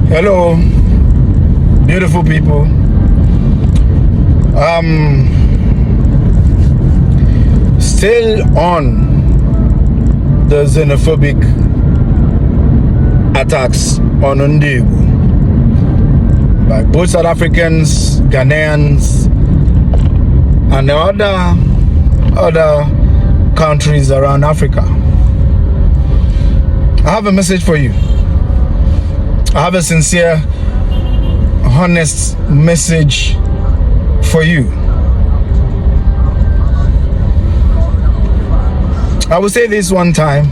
Hello, beautiful people. Still on the xenophobic attacks on Igbo by both South Africans, Ghanaians, and the other countries around Africa. I have a message for you. I have a sincere, honest message for you. I will say this one time,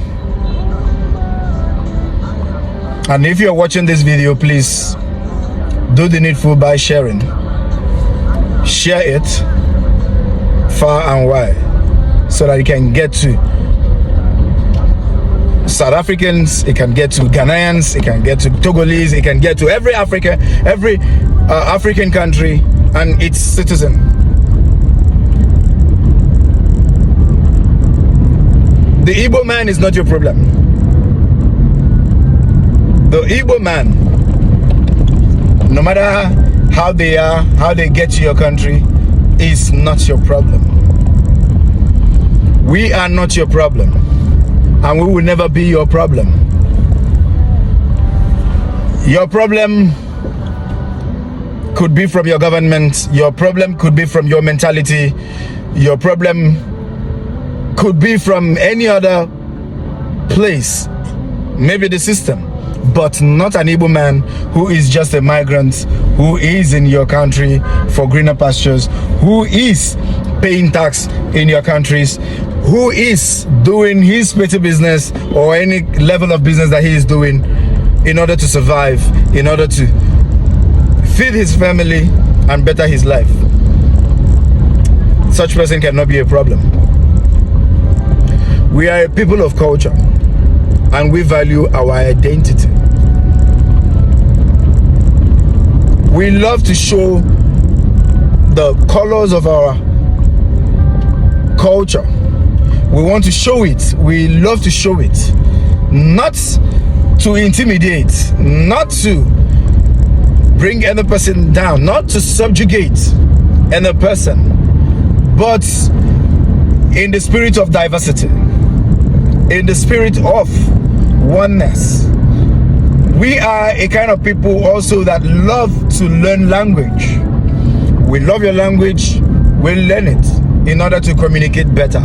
and if you're watching this video, please do the needful by sharing. Share it far and wide so that it can get to South Africans, it can get to Ghanaians, it can get to Togolese, it can get to every African country and its citizen. The Igbo man is not your problem. The Igbo man, no matter how they are, how they get to your country, is not your problem. We are not your problem, and we will never be your problem. Your problem could be from your government. Your problem could be from your mentality. Your problem could be from any other place, maybe the system, but not an Igbo man who is just a migrant, who is in your country for greener pastures, who is paying tax in your countries, who is doing his petty business or any level of business that he is doing in order to survive, in order to feed his family and better his life. Such person cannot be a problem. We are a people of culture and we value our identity. We love to show the colors of our culture. We want to show it. We love to show it. Not to intimidate, not to bring any person down, not to subjugate any person, but in the spirit of diversity, in the spirit of oneness. We are a kind of people also that love to learn language. We love your language, we learn it in order to communicate better.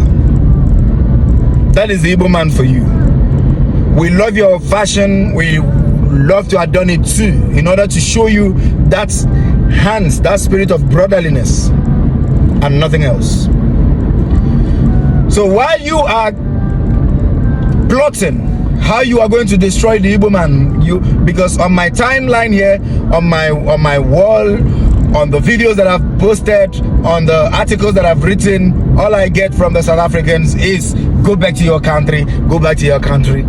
That is the Igbo man for you. We love your fashion, we love to adorn it too, in order to show you that hands, that spirit of brotherliness and nothing else. So while you are plotting how you are going to destroy the Igbo man, because on my timeline here, on my wall, on the videos that I've posted, on the articles that I've written, all I get from the South Africans is go back to your country, go back to your country.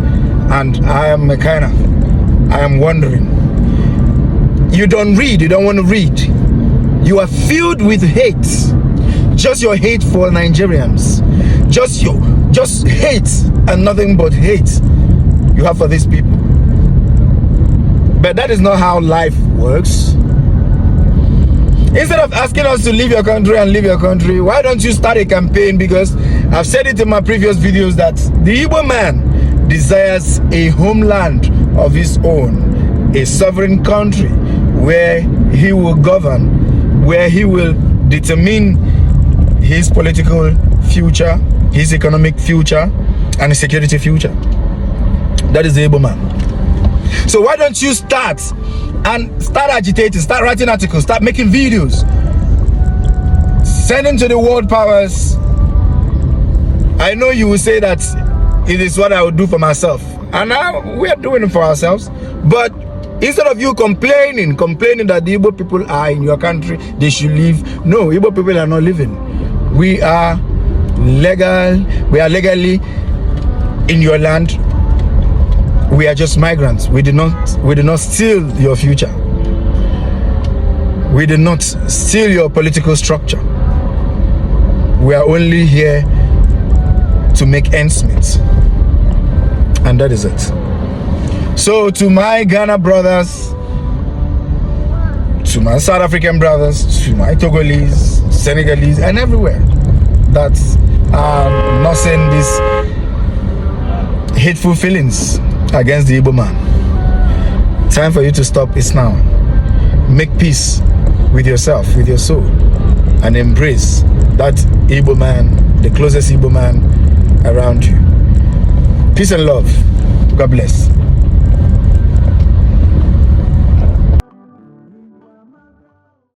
And I am wondering, you don't read, you don't want to read. You are filled with hate. Just your hate for Nigerians. Just hate and nothing but hate you have for these people. But that is not how life works. Instead of asking us to leave your country and leave your country, why don't you start a campaign? Because I've said it in my previous videos that the Igbo man desires a homeland of his own, a sovereign country where he will govern, where he will determine his political future, his economic future, and his security future. That is the Igbo man. So why don't you start agitating, start writing articles, start making videos, sending to the world powers. I know you will say that it is what I would do for myself, and now we are doing it for ourselves. But instead of you complaining that the Igbo people are in your country, they should leave. No, Igbo people are not living. We are legally in your land. We are just migrants. We did not steal your future. We did not steal your political structure. We are only here to make ends meet. And that is it. So to my Ghana brothers, to my South African brothers, to my Togolese, Senegalese, and everywhere that are nursing these hateful feelings against the Igbo man. Time for you to stop is now. Make peace with yourself, with your soul, and embrace that Igbo man, the closest Igbo man around you. Peace and love. God bless.